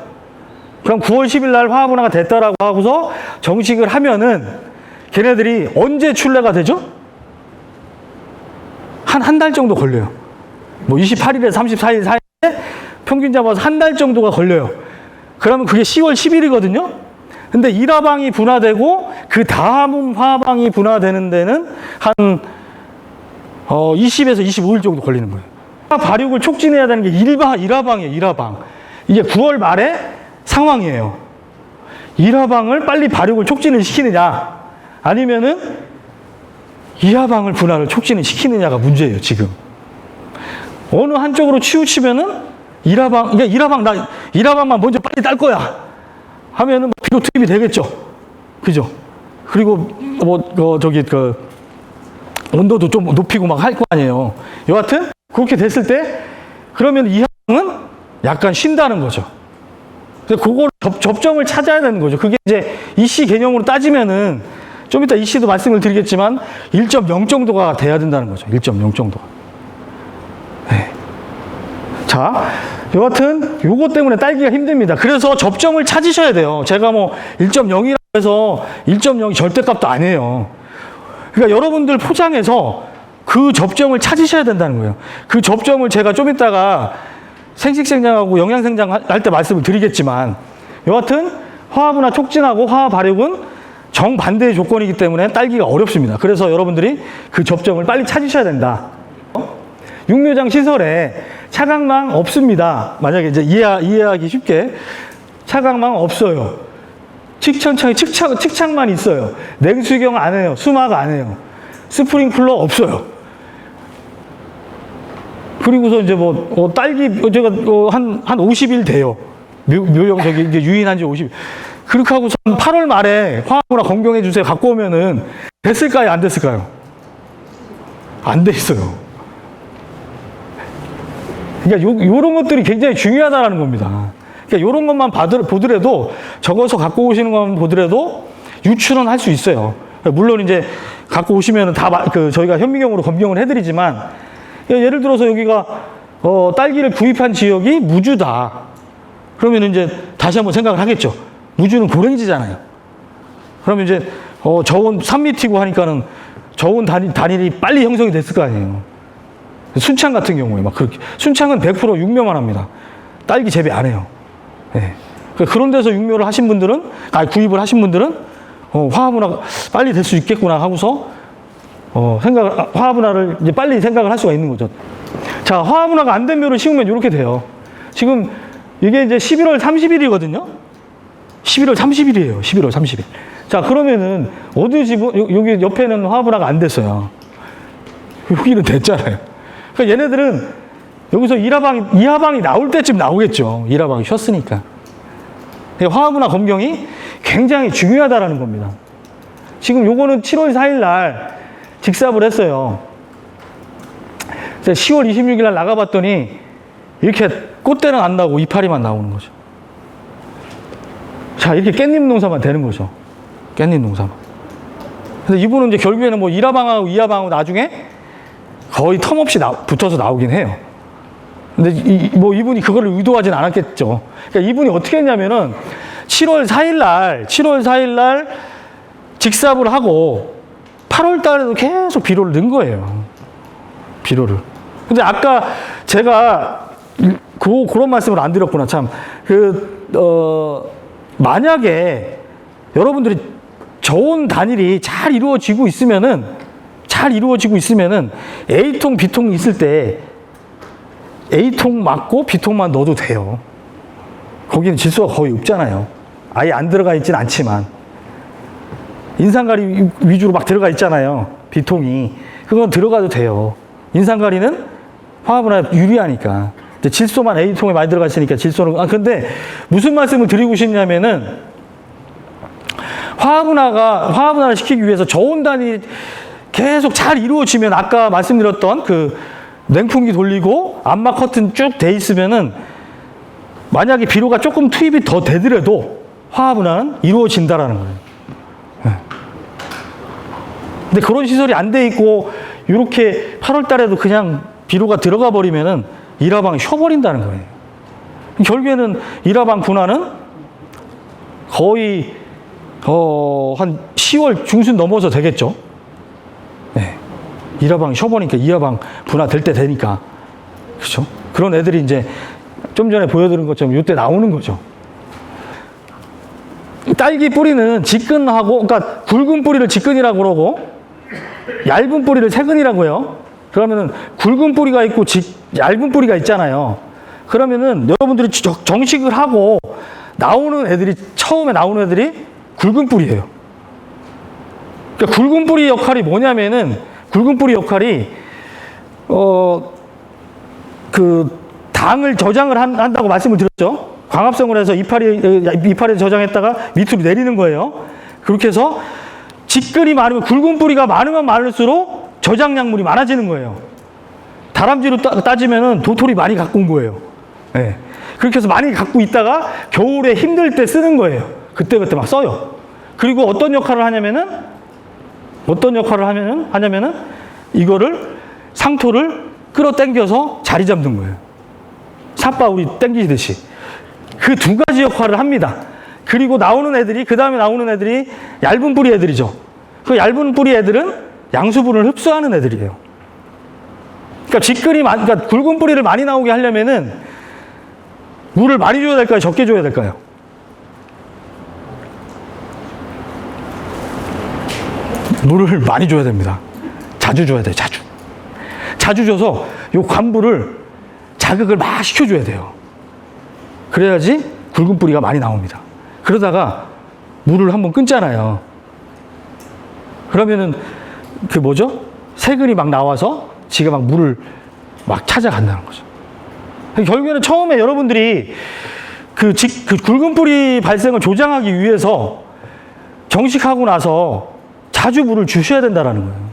그럼 9월 10일 날 화합분화가 됐다라고 하고서 정식을 하면은 걔네들이 언제 출래가 되죠? 한 달 정도 걸려요. 뭐 28일에서 34일 사이에 평균 잡아서 한 달 정도가 걸려요. 그러면 그게 10월 10일이거든요. 근데 일화방이 분화되고 그 다음 화방이 분화되는 데는 한 20에서 25일 정도 걸리는 거예요. 발육을 촉진해야 되는 게 일화방이에요. 일화방. 이게 9월 말에 상황이에요. 일화방을 빨리 발육을 촉진을 시키느냐 아니면은 이하방을 분할을 촉진을 시키느냐가 문제예요, 지금. 어느 한쪽으로 치우치면은 그러니까 일하방만 먼저 빨리 딸 거야 하면은 비료 투입이 되겠죠. 그죠? 그리고 온도도 좀 높이고 막 할 거 아니에요. 여하튼 그렇게 됐을 때 그러면 이하방은 약간 쉰다는 거죠. 그래서 그걸 접점을 찾아야 되는 거죠. 그게 이제 이씨 개념으로 따지면은 좀 이따 이씨도 말씀을 드리겠지만 1.0 정도가 돼야 된다는 거죠. 1.0 정도가. 네. 자, 여하튼 요거 때문에 딸기가 힘듭니다. 그래서 접점을 찾으셔야 돼요. 제가 뭐 1.0이라고 해서 1.0이 절대값도 아니에요. 그러니까 여러분들 포장해서 그 접점을 찾으셔야 된다는 거예요. 그 접점을 제가 좀 이따가 생식생장하고 영양생장 할 때 말씀을 드리겠지만, 여하튼 화합이나 촉진하고 화합 발육은 정반대의 조건이기 때문에 딸기가 어렵습니다. 그래서 여러분들이 그 접점을 빨리 찾으셔야 된다. 육묘장 시설에 차광망 없습니다. 만약에 이제 이해하기 쉽게 차광망 없어요. 측창만 있어요. 냉수경 안 해요. 수막 안 해요. 스프링클러 없어요. 그리고서 이제 딸기 제가 한 50일 돼요. 묘령 이제 유인한 지 50일. 그렇게 하고서 8월 말에 화학으로 검경해 주세요. 갖고 오면은 됐을까요? 안 됐을까요? 안 돼 있어요. 그러니까 요런 것들이 굉장히 중요하다라는 겁니다. 그러니까 요런 것만 보더라도, 적어서 갖고 오시는 것만 보더라도 유출은 할 수 있어요. 물론 이제 갖고 오시면은 저희가 현미경으로 검경을 해드리지만, 예를 들어서 여기가 딸기를 구입한 지역이 무주다. 그러면 이제 다시 한번 생각을 하겠죠. 무주는 고랭지잖아요. 그러면 이제 저온 3미티고 하니까는 저온 단일이 빨리 형성이 됐을 거 아니에요. 순창 같은 경우에 막 그렇게, 순창은 100% 육묘만 합니다. 딸기 재배 안 해요. 네. 그런 데서 육묘를 하신 분들은, 구입을 하신 분들은 화합문화가 빨리 될 수 있겠구나 하고서 화합문화를 이제 빨리 생각을 할 수가 있는 거죠. 자, 화합문화가 안 된 묘를 심으면 이렇게 돼요. 지금 이게 이제 11월 30일이거든요. 11월 30일이에요. 11월 30일. 자, 그러면은 어디 집은 여기 옆에는 화합문화가 안 됐어요. 여기는 됐잖아요. 그러니까 얘네들은 여기서 이하방이 나올 때쯤 나오겠죠. 이하방이 쉬었으니까. 화합문화 검경이 굉장히 중요하다라는 겁니다. 지금 요거는 7월 4일 날 직삽을 했어요. 10월 26일 날 나가봤더니 이렇게 꽃대는 안 나오고 이파리만 나오는 거죠. 자, 이렇게 깻잎 농사만 되는 거죠. 깻잎 농사만. 그래서 이분은 이제 결국에는 뭐 이하방하고 이하방하고 나중에 거의 텀없이 붙어서 나오긴 해요. 근데 이분이 그거를 의도하진 않았겠죠. 그러니까 이분이 어떻게 했냐면은 7월 4일 날 직삽을 하고 8월 달에도 계속 비료를 넣은 거예요. 비료를. 근데 아까 제가 그런 말씀을 안 드렸구나. 참. 만약에 여러분들이 저온 단일이 잘 이루어지고 있으면은 A통, B통이 있을 때 A통 맞고 B통만 넣어도 돼요. 거기는 질소가 거의 없잖아요. 아예 안 들어가 있진 않지만. 인산가리 위주로 막 들어가 있잖아요. B통이. 그건 들어가도 돼요. 인산가리는 화합문화에 유리하니까. 이제 질소만 A통에 많이 들어가 있으니까 질소는. 근데 무슨 말씀을 드리고 싶냐면은 화합문화를 시키기 위해서 저온 단위 계속 잘 이루어지면 아까 말씀드렸던 그 냉풍기 돌리고 암막 커튼 쭉 돼 있으면은 만약에 비료가 조금 투입이 더 되더라도 화합문화는 이루어진다라는 거예요. 네. 근데 그런 시설이 안 돼 있고 이렇게 8월 달에도 그냥 비료가 들어가 버리면은 일하방이 쉬어버린다는 거예요. 결국에는 일하방 분화는 거의 한 10월 중순 넘어서 되겠죠. 네. 일하방이 쉬어버리니까 이하방 분화 될 때 되니까. 그렇죠? 그런 애들이 이제 좀 전에 보여드린 것처럼 이때 나오는 거죠. 딸기 뿌리는 직근하고, 그러니까 굵은 뿌리를 직근이라고 그러고 얇은 뿌리를 채근이라고 해요. 그러면은 굵은 뿌리가 있고 얇은 뿌리가 있잖아요. 그러면은 여러분들이 정식을 하고 처음에 나오는 애들이 굵은 뿌리예요. 그러니까 굵은 뿌리 역할이 뭐냐면은, 굵은 뿌리 역할이, 그, 당을 저장을 한다고 말씀을 드렸죠. 광합성을 해서 이파리에 저장했다가 밑으로 내리는 거예요. 그렇게 해서 직근이 많으면, 굵은 뿌리가 많으면 많을수록 저장량물이 많아지는 거예요. 다람쥐로 따지면은 도토리 많이 갖고 온 거예요. 네. 그렇게 해서 많이 갖고 있다가 겨울에 힘들 때 쓰는 거예요. 그때그때 막 써요. 그리고 어떤 역할을 하냐면은 이거를 상토를 끌어당겨서 자리 잡는 거예요. 삿바우리 당기듯이. 그 두 가지 역할을 합니다. 그리고 그 다음에 나오는 애들이 얇은 뿌리 애들이죠. 그 얇은 뿌리 애들은 양수분을 흡수하는 애들이에요. 그러니까 굵은 뿌리를 많이 나오게 하려면은 물을 많이 줘야 될까요? 적게 줘야 될까요? 물을 많이 줘야 됩니다. 자주 줘야 돼요, 자주. 자주 줘서 요 관부를 자극을 막 시켜줘야 돼요. 그래야지 굵은 뿌리가 많이 나옵니다. 그러다가 물을 한번 끊잖아요. 그러면은 새근이 막 나와서 지가 막 물을 막 찾아간다는 거죠. 결국에는 처음에 여러분들이 그 굵은 뿌리 발생을 조장하기 위해서 정식하고 나서 자주 물을 주셔야 된다는 거예요.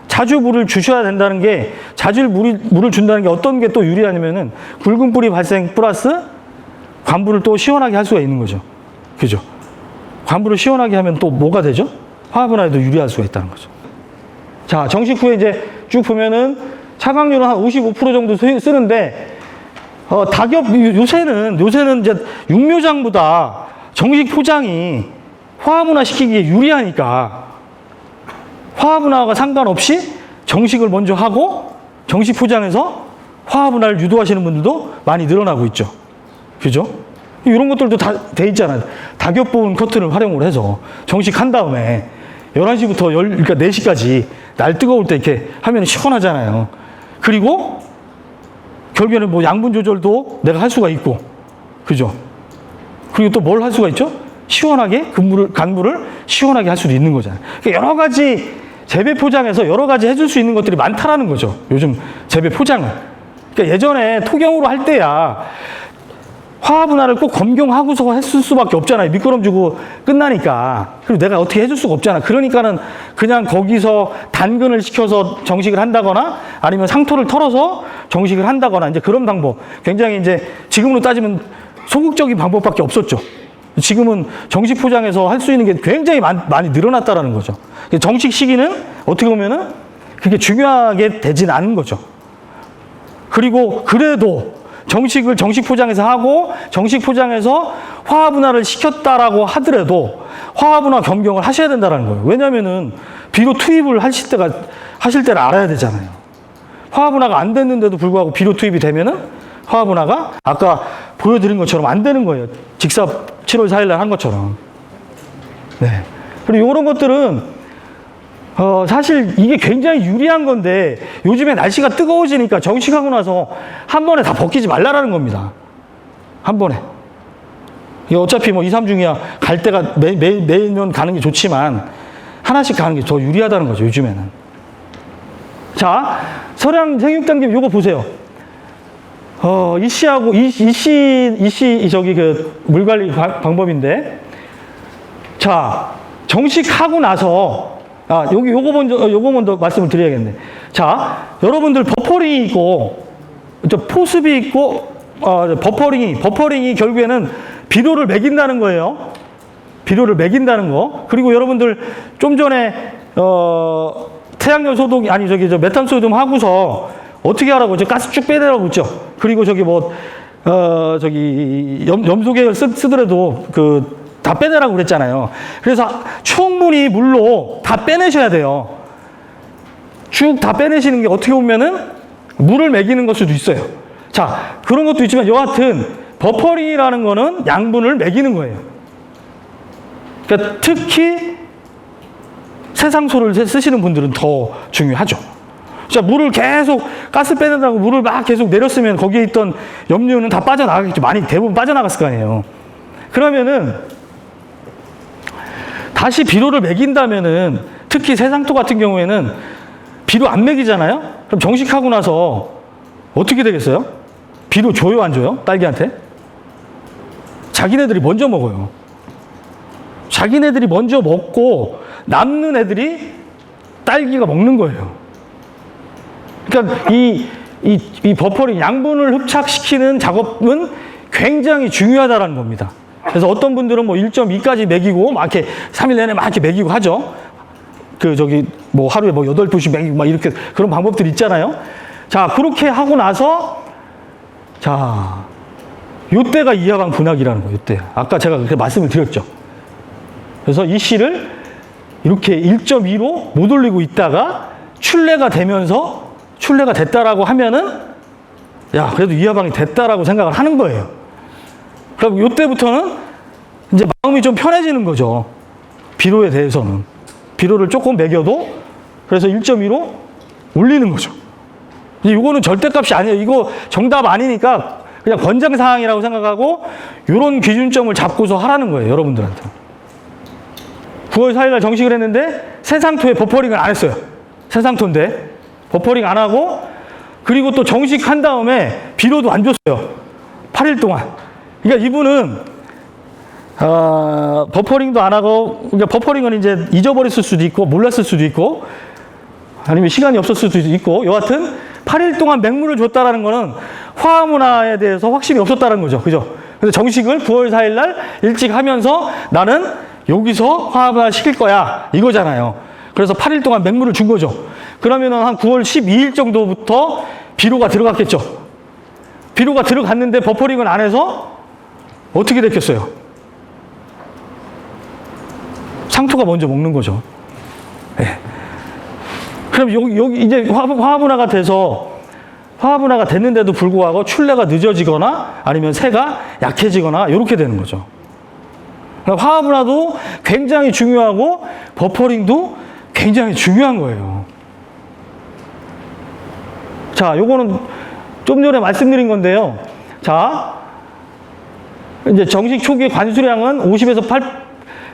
자주 물을 주셔야 된다는 게, 자주 물을 준다는 게 어떤 게 또 유리하냐면은 굵은 뿌리 발생 플러스 관부를 또 시원하게 할 수가 있는 거죠. 그죠? 관부를 시원하게 하면 또 뭐가 되죠? 화합분화에도 유리할 수가 있다는 거죠. 자, 정식 후에 이제 쭉 보면은 차강률은 한 55% 정도 쓰는데, 요새는 이제 육묘장보다 정식 포장이 화합분화 시키기에 유리하니까 화합분화가 상관없이 정식을 먼저 하고 정식 포장해서 화합분화를 유도하시는 분들도 많이 늘어나고 있죠. 그죠? 이런 것들도 다 돼 있잖아요. 다겹보온 커튼을 활용을 해서 정식 한 다음에 11시부터 그러니까 4시까지 날 뜨거울 때 이렇게 하면 시원하잖아요. 그리고 결국에는 뭐 양분 조절도 내가 할 수가 있고, 그죠? 그리고 또 뭘 할 수가 있죠? 시원하게 간물을 시원하게 할 수도 있는 거잖아요. 그러니까 여러 가지 재배 포장에서 여러 가지 해줄 수 있는 것들이 많다라는 거죠. 요즘 재배 포장은. 그러니까 예전에 토경으로 할 때야 화합분화를 꼭 검경하고서 했을 수밖에 없잖아요. 미끄럼 주고 끝나니까. 그리고 내가 어떻게 해줄 수가 없잖아. 그러니까는 그냥 거기서 단근을 시켜서 정식을 한다거나 아니면 상토를 털어서 정식을 한다거나 이제 그런 방법. 굉장히 이제 지금으로 따지면 소극적인 방법밖에 없었죠. 지금은 정식 포장해서 할 수 있는 게 굉장히 많이 늘어났다라는 거죠. 정식 시기는 어떻게 보면은 그게 중요하게 되진 않은 거죠. 그리고 그래도 정식 포장해서 하고 정식 포장해서 화합분화를 시켰다라고 하더라도 화합분화 겸경을 하셔야 된다는 거예요. 왜냐면은 비료 투입을 하실 때를 알아야 되잖아요. 화합분화가 안 됐는데도 불구하고 비료 투입이 되면은 화합분화가 아까 보여드린 것처럼 안 되는 거예요. 직삽 7월 4일 날 한 것처럼. 네. 그리고 이런 것들은 사실 이게 굉장히 유리한 건데 요즘에 날씨가 뜨거워지니까 정식하고 나서 한 번에 다 벗기지 말라라는 겁니다. 한 번에. 이게 어차피 뭐 2, 3중이야 갈 때가 매일면 가는 게 좋지만 하나씩 가는 게 더 유리하다는 거죠, 요즘에는. 자, 서량 생육단계 요거 보세요. 이씨하고 이씨 저기 그 물관리 방법인데, 자, 정식하고 나서 요거 먼저 말씀을 드려야겠네. 자, 여러분들 버퍼링이 있고, 포습이 있고, 버퍼링이 결국에는 비료를 먹인다는 거예요. 비료를 먹인다는 거. 그리고 여러분들 좀 전에, 태양열 소독, 메탄 소독 하고서 어떻게 하라고, 가스 쭉 빼내라고 했죠. 그리고 염소계열 쓰더라도 다 빼내라고 그랬잖아요. 그래서 충분히 물로 다 빼내셔야 돼요. 쭉 다 빼내시는 게 어떻게 보면은 물을 먹이는 걸 수도 있어요. 자, 그런 것도 있지만 여하튼 버퍼링이라는 거는 양분을 먹이는 거예요. 그러니까 특히 세상소를 쓰시는 분들은 더 중요하죠. 자, 물을 계속 가스 빼내라고 물을 막 계속 내렸으면 거기에 있던 염류는 다 빠져나가겠죠. 많이 대부분 빠져나갔을 거 아니에요. 그러면은 다시 비료를 먹인다면은 특히 새상토 같은 경우에는 비료 안 먹이잖아요? 그럼 정식하고 나서 어떻게 되겠어요? 비료 줘요, 안 줘요? 딸기한테? 자기네들이 먼저 먹어요. 자기네들이 먼저 먹고 남는 애들이 딸기가 먹는 거예요. 그러니까 이 버퍼링, 양분을 흡착시키는 작업은 굉장히 중요하다는 겁니다. 그래서 어떤 분들은 뭐 1.2까지 먹이고 막 이렇게 3일 내내 막 이렇게 먹이고 하죠. 뭐 하루에 뭐 8분씩 먹이고 막 이렇게 그런 방법들이 있잖아요. 자, 그렇게 하고 나서 자, 요때가 이하방 분학이라는 거예요. 요때. 아까 제가 그렇게 말씀을 드렸죠. 그래서 이 씨를 이렇게 1.2로 못 올리고 있다가 출래가 되면서 출래가 됐다라고 하면은 야, 그래도 이하방이 됐다라고 생각을 하는 거예요. 그럼 요때부터는 이제 마음이 좀 편해지는 거죠. 비료에 대해서는. 비료를 조금 먹여도 그래서 1.2로 올리는 거죠. 이거는 절대값이 아니에요. 이거 정답 아니니까 그냥 권장사항이라고 생각하고 이런 기준점을 잡고서 하라는 거예요. 여러분들한테. 9월 4일 날 정식을 했는데 새상토에 버퍼링을 안 했어요. 새상토인데 버퍼링 안 하고 그리고 또 정식한 다음에 비료도 안 줬어요. 8일 동안. 그러니까 이분은 버퍼링도 안 하고 그러니까 버퍼링은 이제 잊어버렸을 수도 있고 몰랐을 수도 있고 아니면 시간이 없었을 수도 있고 여하튼 8일 동안 맹물을 줬다라는 거는 화합문화에 대해서 확신이 없었다는 거죠. 그죠? 그래서 정식을 9월 4일 날 일찍 하면서 나는 여기서 화합문화 시킬 거야. 이거잖아요. 그래서 8일 동안 맹물을 준 거죠. 그러면은 한 9월 12일 정도부터 비료가 들어갔겠죠. 비료가 들어갔는데 버퍼링을 안 해서 어떻게 됐겠어요? 상토가 먼저 먹는 거죠. 네. 그럼 여기 이제 화합문화가 돼서 화합문화가 됐는데도 불구하고 출래가 늦어지거나 아니면 새가 약해지거나 이렇게 되는 거죠. 그러니까 화합문화도 굉장히 중요하고 버퍼링도 굉장히 중요한 거예요. 자, 요거는 좀 전에 말씀드린 건데요. 자, 이제 정식 초기의 관수량은 50에서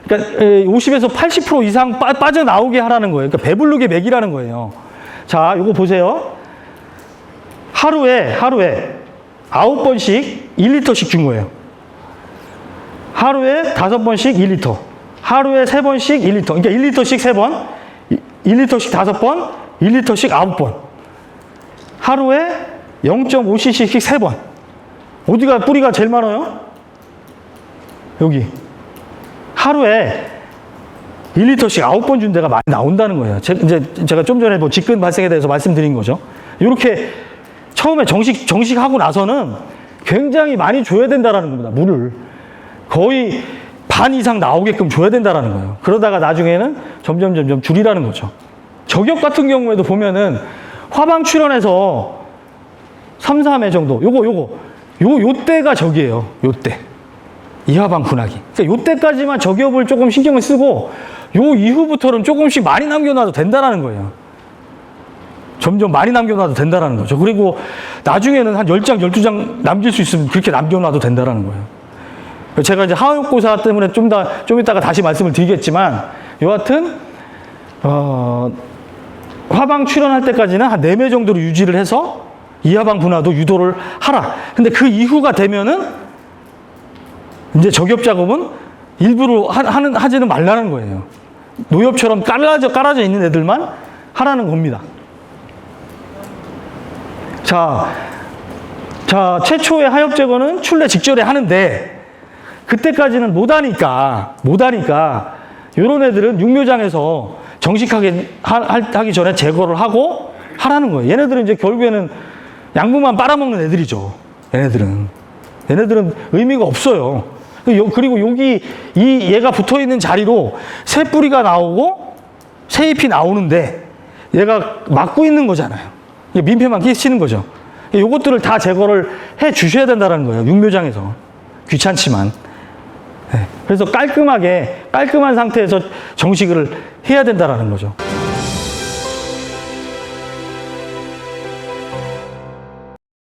80% 이상 빠져나오게 하라는 거예요. 그러니까 배부르게 먹이라는 거예요. 자, 요거 보세요. 하루에 9번씩 1리터씩 준 거예요. 하루에 5번씩 1리터. 하루에 3번씩 1리터. 그러니까 1리터씩 3번, 1리터씩 5번, 1리터씩 9번. 하루에 0.5cc씩 3번. 어디가 뿌리가 제일 많아요? 여기. 하루에 1리터씩 9번 준 데가 많이 나온다는 거예요. 제가 좀 전에 뭐 직근 발생에 대해서 말씀드린 거죠. 이렇게 처음에 정식하고 나서는 굉장히 많이 줘야 된다는 겁니다. 물을. 거의 반 이상 나오게끔 줘야 된다는 거예요. 그러다가 나중에는 점점 줄이라는 거죠. 저격 같은 경우에도 보면은 화방 출현해서 3, 4회 정도. 요때가 적이에요. 요때. 이하방 분화기. 그러니까 요때까지만 저기업을 조금 신경을 쓰고 요 이후부터는 조금씩 많이 남겨놔도 된다는 거예요. 점점 많이 남겨놔도 된다는 거죠. 그리고 나중에는 한 10장, 12장 남길 수 있으면 그렇게 남겨놔도 된다는 거예요. 제가 이제 하역고사 때문에 좀 이따가 다시 말씀을 드리겠지만 여하튼 화방 출현할 때까지는 한 4매 정도로 유지를 해서 이하방 분화도 유도를 하라. 근데 그 이후가 되면은 이제 저기업 작업은 일부러 하지는 말라는 거예요. 노엽처럼 깔아져 있는 애들만 하라는 겁니다. 자, 최초의 하엽 제거는 출래 직전에 하는데 그때까지는 못하니까 이런 애들은 육묘장에서 정식하게 하기 전에 제거를 하고 하라는 거예요. 얘네들은 이제 결국에는 양분만 빨아먹는 애들이죠. 얘네들은 의미가 없어요. 그리고 여기 얘가 붙어있는 자리로 새 뿌리가 나오고 새 잎이 나오는데 얘가 막고 있는 거잖아요. 민폐만 끼치는 거죠. 요것들을 다 제거를 해 주셔야 된다는 거예요. 육묘장에서. 귀찮지만. 네. 그래서 깔끔한 상태에서 정식을 해야 된다는 거죠.